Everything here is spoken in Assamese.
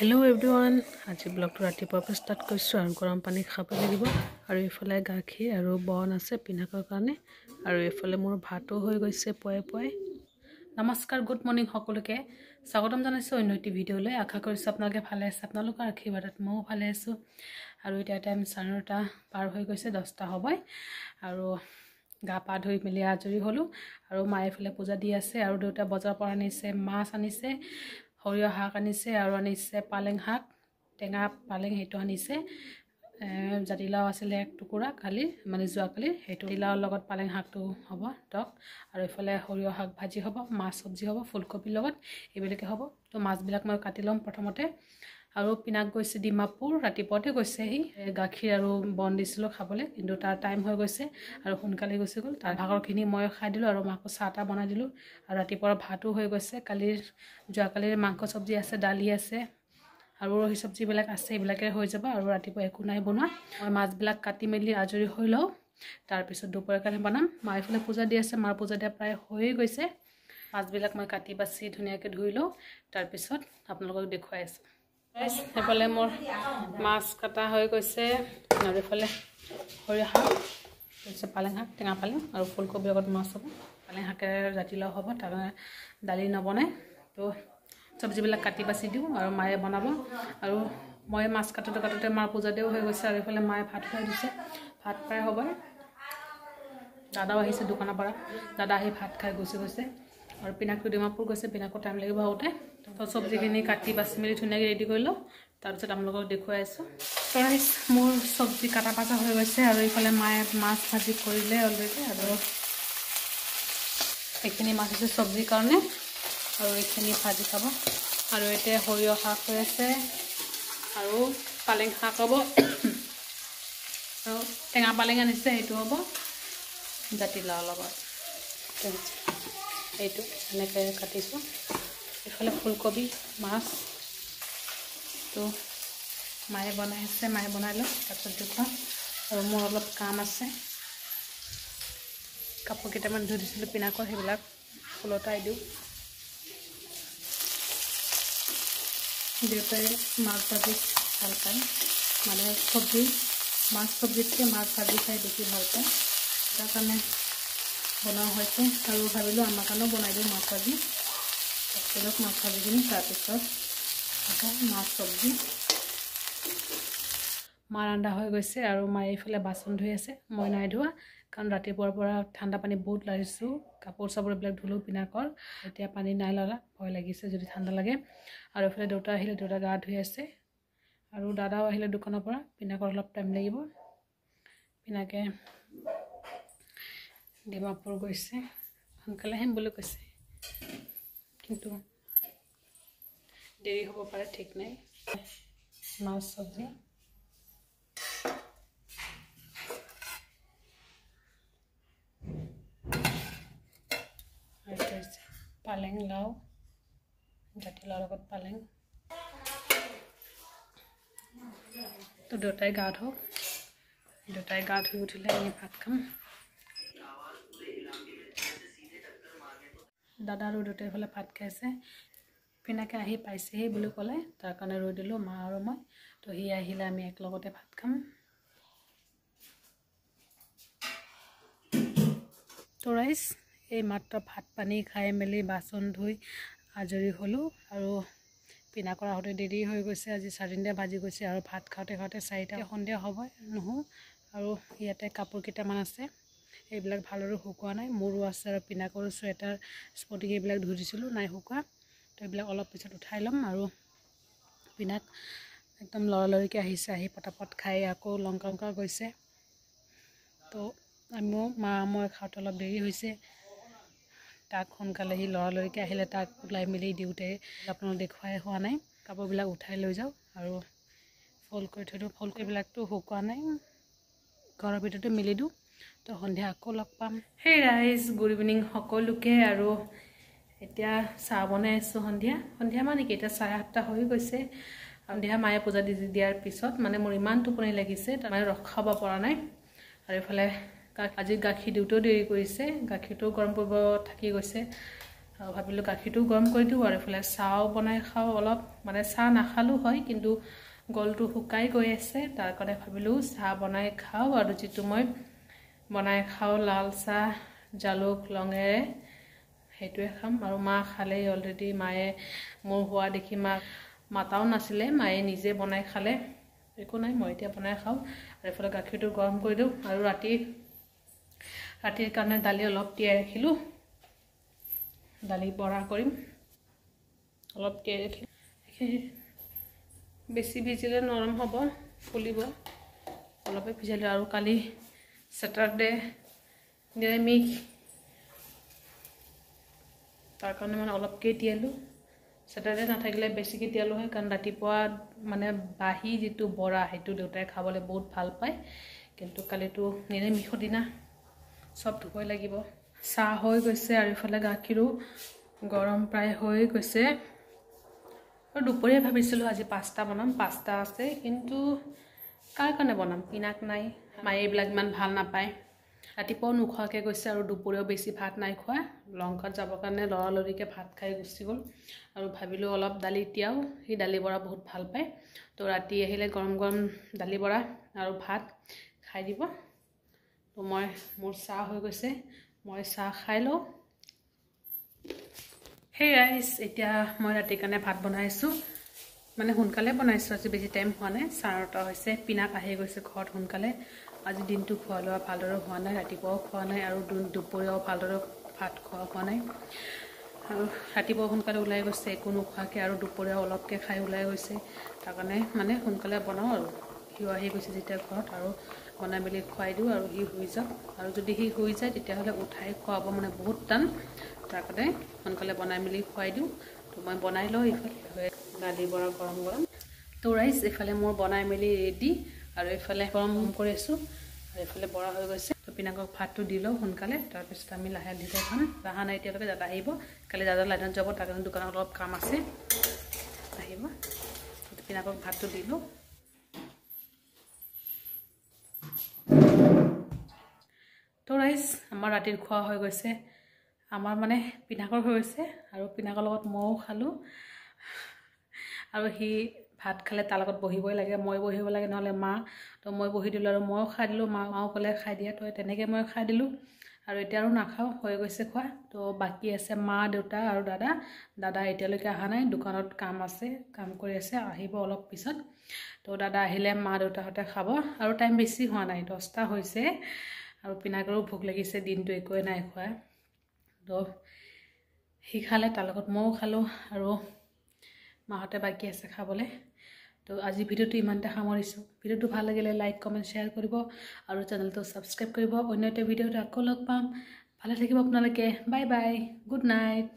Hello everyone, আজি ব্লগটো ৰাতিপুৱাৰ পৰা ষ্টাৰ্ট কৰিছো আৰু গৰম পানী খাব লাগিব আৰু ইফালে গাখীৰ আৰু বন আছে পিনাকৰ কাৰণে আৰু ইফালে মোৰ ভাতো হৈ গৈছে পয় নমস্কাৰ গুড মৰ্নিং সকলোকে স্বাগতম জনাইছো অন্য এটি ভিডিঅলৈ আশা কৰিছো আপোনালোকে ভালে আছে আপোনালোকৰ আশীৰ্বাদত মই ভালে আছো আৰু এতিয়া টাইম 9:30 পাৰ হৈ গৈছে 10টা হ'বই আৰু গা পা ধুই মেলি আজৰি হলো আৰু মায়ে ফলে পূজা দি আছে আৰু দুটা বজাৰ পৰা আনিছে মাছ আনিছে হৰিয়া শাক আনিছে আৰু আনিছে পালেং শাক টেঙা পালেং হেটো আনিছে জাতিলাও আছিল এক টুকুৰা কালি মানে যোৱাকালি হেটো জাতিলাওৰ লগত পালেং শাকটো হ'ব টক আৰু ইফালে হৰিয়া শাক ভাজি হ'ব মাছ সবজি হ'ব ফুলকবিৰ লগত এবিলকে হ'ব তো মাছ বিলাক মই কাটি লম প্ৰথমতে আৰু পিনাক গৈছে ডিমাপুৰ ৰাতিপুৱাতে গৈছে হি গাখীৰ আৰু বন দিছিল খাবলৈ কিন্তু তাৰ টাইম হৈ গৈছে আৰু সোনকালে গৈছে গল তাৰ ভাগৰখিনি মই খাই দিলো আৰু মাকো চাহটা বনাই দিলো আৰু ৰাতিপুৱাৰ ভাতো হৈ গৈছে কালিৰ যোৱাকালিৰ মাংস সবজি আছে দালি আছে আৰু ৰহি সবজি বিলাক আছে এবিলাকে হৈ যাব আৰু ৰাতিপুৱা একো নাই বনোৱা মই মাছ বিলাক কাটি মেলি আজৰি হৈ লও তাৰ পিছত দুপৰীয়া কাৰণে বনাম মাইফলে পূজা দি আছে মাৰ পূজা দিয়া প্ৰায় হৈ গৈছে মাছ বিলাক মই কাটি বাছি ধুনিয়াকৈ ধুই লও তাৰ পিছত আপোনালোকক দেখুৱাই আছো এফালে মোৰ মাছ কাটা হৈ গৈছে আৰু এফালে হৰিয়া শাক তাৰপিছত পালেং শাক টেঙা পালেং আৰু ফুলকবিৰ লগত মাছ হ'ব পালেং শাকেৰে জাতিলাও হ'ব তাৰ দালি নবনাই তো সবজিবিলাক কাটি বাছি দিও আৰু মায়ে বনাব আৰু মই মাছ কাটোতে মাৰ পূজা দিও হৈ গৈছে আৰু এফালে মায়ে ভাত খাই দিছে ভাত প্ৰায় হ'ব দাদাও আহিছে দোকানৰ পৰা দাদা আহি ভাত খাই গৈছে আৰু পিনাকটো ডিমাপুৰ গৈছে পিনাকো টাইম লাগিব আউতে তো সবজিখিনি কাটি বাছি মেলি ধুনিয়াকৈ ৰেডি কৰিলো তাৰপিছত আপোনালোকক দেখুৱাই আছো গাইস মোৰ সবজি কাটা পাতা হৈ গৈছে আৰু ইফালে মায়ে মাছ ভাজি কৰিলে অলৰেডি আৰু এইখিনি মাছ আছে সবজিৰ কাৰণে আৰু এইখিনি ভাজি খাব আৰু এতে হৰিয়া শাক হৈ আছে আৰু পালেং শাক হ'ব আৰু টেঙা পালেং আনিছে হেটো হ'ব জাতিলাওৰ লগত এইটো এনেকৈ কাটিছো ইফালে ফুলকবি মাছ তো মায়ে বনাইছে মায়ে বনাইলো তাৰপিছত দেখুৱাম আৰু মোৰ অলপ কাম আছে কাপোৰ কেইটামান ধুই দিছিলোঁ পিনাকৰ সেইবিলাক ফুলতাই দিওঁ দেউতাই মাছ ভাজি ভাল পায় মানে সবজি মাছ সবজিতকৈ মাছ ভাজি খাই বেছি ভাল পায় তাৰ কাৰণে বনোৱা হৈছে আৰু ভাবিলোঁ আমাৰ কাৰণেও বনাই দিওঁ মাছ ভাজি তাৰপিছত মাছ ভাজিখিনি তাৰপিছত আকৌ মাছ সবজি মাৰ ৰন্ধা হৈ গৈছে আৰু মায়ে এইফালে বাচন ধুই আছে মই নাই ধোৱা কাৰণ ৰাতিপুৱাৰ পৰা ঠাণ্ডা পানী বহুত লাগিছো কাপোৰ চাপোৰ এইবিলাক ধুলো পিনাকৰ এতিয়া পানী নাই লগা ভয় লাগিছে যদি ঠাণ্ডা লাগে আৰু এফালে দেউতা আহিলে দেউতা গা ধুই আছে আৰু দাদাও আহিলে দোকানৰ পৰা পিনাকৰ অলপ টাইম লাগিব পিনাকে ডিমাপুৰ গৈছে সোনকালে আহিম বুলি কৈছে কিন্তু দেৰি হ'ব পাৰে ঠিক নাই মাছ সবজি পালেং লাও জাতিলাওৰ লগত পালেং তো দেউতাই গা ধুক দেউতাই গা ধুই উঠিলে আমি ভাত খাম দাদা আৰু দেউতাই ফালে ভাত খাইছে পিনাকে আহি পাইছেহি বুলি ক'লে তাৰ কাৰণে ৰৈ দিলোঁ মা আৰু মই তো সি আহিলে আমি একলগতে ভাত খাম তো ৰাইজ এই মাত্ৰ ভাত পানী খাই মেলি বাচন ধুই আজৰি হলো আৰু পিনাকৰ আহোঁতে দেৰি হৈ গৈছে আজি 4:30 বাজি গৈছে আৰু ভাত খাওঁতে 4টা সন্ধিয়া হ'ব নহো আৰু ইয়াতে কাপোৰ কেইটামান আছে এইবিলাক ভালৰে শুকোৱা নাই মোৰো আছে আৰু পিনাকৰ সোৱেটাৰ স্পটিং এইবিলাক ধুই দিছিলোঁ নাই শুকোৱা তো এইবিলাক অলপ পিছত উঠাই ল'ম আৰু পিনাক একদম লৰালৰিকৈ আহিছে আহি পটাপট খাই আকৌ লংকা গৈছে তো আমিও মা মই খাওঁতে অলপ দেৰি হৈছে তাক সোনকালে সি লৰালৰিকৈ আহিলে তাক ওলাই মেলি দিওঁতে আপোনালোক দেখুৱাই হোৱা নাই কাপোৰবিলাক উঠাই লৈ যাওঁ আৰু ফল্ড কৰি থৈ দিওঁ ফল্ড কৰিবিলাকতো শুকোৱা নাই ঘৰৰ ভিতৰতে মেলি দিওঁ তো সন্ধিয়া আকৌ লগ পাম হে ৰাইজ গুড ইভিনিং সকলোকে আৰু এতিয়া চাহ বনাই আছোঁ সন্ধিয়া মানে কি এতিয়া 7:30 হৈ গৈছে সন্ধিয়া মায়ে পূজা দিয়াৰ পিছত মানে মোৰ ইমান টোপনি লাগিছে তাৰ মানে ৰখাব পৰা নাই আৰু ইফালে আজি গাখীৰ দিওঁতেও দেৰি কৰিছে গাখীৰটো গৰম কৰিব থাকি গৈছে আৰু ভাবিলোঁ গাখীৰটো গৰম কৰি দিওঁ আৰু এইফালে চাহও বনাই খাওঁ অলপ মানে চাহ নাখালেও হয় কিন্তু গলটো শুকাই গৈ আছে তাৰ কাৰণে ভাবিলোঁ চাহ বনাই খাওঁ আৰু যিটো মই বনাই খাওঁ লাল চাহ জালুক লঙেৰে সেইটোৱে খাম আৰু মা খালেই অলৰেডি মায়ে মোৰ হোৱা দেখি মাক মাতাও নাছিলে মায়ে নিজে বনাই খালে একো নাই মই এতিয়া বনাই খাওঁ আৰু এইফালে গাখীৰটো গৰম কৰি দিওঁ আৰু ৰাতিৰ কাৰণে দালি অলপ তিয়াই ৰাখিলোঁ দালি বৰা কৰিম অলপ তিয়াই ৰাখিম বেছি ভিজিলে নৰম হ'ব ফুলিব অলপে ভিজালোঁ আৰু কালি ছেটাৰডে নিৰামিষ তাৰ কাৰণে মানে অলপকৈ তিয়ালোঁ ছেটাৰডে নাথাকিলে বেছিকৈ তিয়ালোঁ হয় কাৰণ ৰাতিপুৱা মানে বাহি যিটো বৰা সেইটো দেউতাই খাবলৈ বহুত ভাল পায় কিন্তু কালিতো নিৰামিষৰ দিনা চব ধুবই লাগিব চাহ হৈ গৈছে আৰু ইফালে গাখীৰো গৰম প্ৰায় হৈ গৈছে আৰু দুপৰীয়া ভাবিছিলোঁ আজি পাস্তা বনাম পাস্তা আছে কিন্তু কাৰ কাৰণে বনাম পিনাক নাই মায়ে এইবিলাক ইমান ভাল নাপায় ৰাতিপুৱাও নোখোৱাকৈ গৈছে আৰু দুপৰীয়াও বেছি ভাত নাই খোৱা লংকাত যাবৰ কাৰণে লৰালৰিকৈ ভাত খাই গুচি গ'ল আৰু ভাবিলোঁ অলপ দালি তিয়াও সি দালি বৰা বহুত ভাল পায় তো ৰাতি আহিলে গৰম গৰম দালি বৰা আৰু ভাত খাই দিব তো মোৰ চাহ হৈ গৈছে মই চাহ খাই লওঁ হে গাইছ এতিয়া মই ৰাতিৰ কাৰণে ভাত বনাইছোঁ মানে সোনকালে বনাইছোঁ আজি বেছি টাইম হোৱা নাই 9:30 হৈছে পিনাক আহি গৈছে ঘৰত সোনকালে আজি দিনটো খোৱা লোৱা ভালদৰে হোৱা নাই ৰাতিপুৱাও খোৱা নাই আৰু দুপৰীয়াও ভালদৰে ভাত খোৱা হোৱা নাই আৰু ৰাতিপুৱা সোনকালে ওলাই গৈছে একো নোখোৱাকৈ আৰু দুপৰীয়াও অলপকৈ খাই ওলাই গৈছে তাৰ কাৰণে মানে সোনকালে বনাওঁ আৰু সিও আহি গৈছে যেতিয়া ঘৰত আৰু বনাই মেলি খুৱাই দিওঁ আৰু সি শুই যাওক আৰু যদি সি শুই যায় তেতিয়াহ'লে উঠাই খুৱাব মানে বহুত টান তাৰ কাৰণে সোনকালে বনাই মেলি খুৱাই দিওঁ তো মই বনাই লওঁ ইফালে দালি বৰা গৰম গৰম তো ৰাইচ এইফালে মোৰ বনাই মেলি ৰেডি আৰু এইফালে গৰম কৰি আছোঁ আৰু এইফালে বৰা হৈ গৈছে তো পিনাকক ভাতটো দি লওঁ সোনকালে তাৰপিছত আমি লাহে ধীৰে খাম অহা নাই এতিয়ালৈকে দাদা আহিব কালি দাদা লাইনত যাব তাৰ কাৰণে দোকানত অলপ কাম আছে আহিব পিনাকক ভাতটো দি লওঁ তো ৰাইচ আমাৰ ৰাতিৰ খোৱা হৈ গৈছে আমাৰ মানে পিনাকৰ হৈ গৈছে আৰু পিনাকৰ লগত ময়ো খালোঁ আৰু সি ভাত খালে তাৰ লগত বহিবই লাগে মই বহিব লাগে নহ'লে মা তো মই বহি দিলোঁ আৰু ময়ো খাই দিলোঁ মাও ক'লে খাই দিয়া তো তেনেকৈ মই খাই দিলোঁ আৰু এতিয়া আৰু নাখাওঁ হৈ গৈছে খোৱা তো বাকী আছে মা দেউতা আৰু দাদা এতিয়ালৈকে অহা নাই দোকানত কাম আছে কাম কৰি আছে আহিব অলপ পিছত তো দাদা আহিলে মা দেউতাহঁতে খাব আৰু টাইম বেছি হোৱা নাই 10টা হৈছে আৰু পিনাকৰো ভোক লাগিছে দিনটো একোৱে নাই খোৱা তো সি খালে তাৰ লগত ময়ো খালোঁ আৰু মাহঁতে বাকী আছে খাবলৈ তো আজি ভিডিঅ'টো ইমানতে সামৰিছোঁ ভিডিঅ'টো ভাল লাগিলে লাইক কমেণ্ট শ্বেয়াৰ কৰিব আৰু চেনেলটো ছাবস্ক্ৰাইব কৰিব অন্য এটা ভিডিঅ'ত আকৌ লগ পাম ভালে থাকিব আপোনালোকে বাই বাই গুড নাইট